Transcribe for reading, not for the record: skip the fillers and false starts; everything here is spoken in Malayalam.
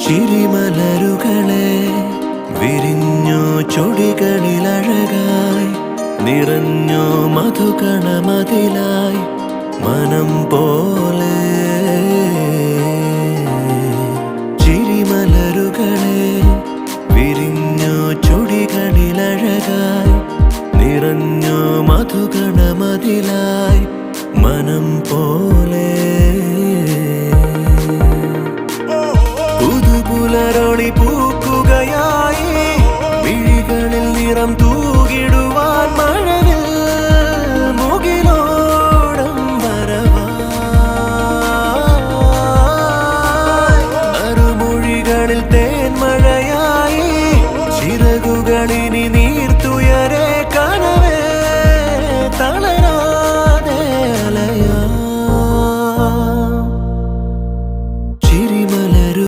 ചിരിമലരുകളെ വിരിഞ്ഞോ ചൊടികളിലഴകായി നിറഞ്ഞോ മധുകണമതിലായി മനം പോലെ. ചിരിമലരുകളെ വിരിഞ്ഞോ ചൊടികളിലഴകായി നിറഞ്ഞോ മധുകണമതിലായി മനം പോലെ. പുതുപുലരൊളി പൂക്കുകയായി വിഴികളിൽ നിറം തൂകിടുവാൻ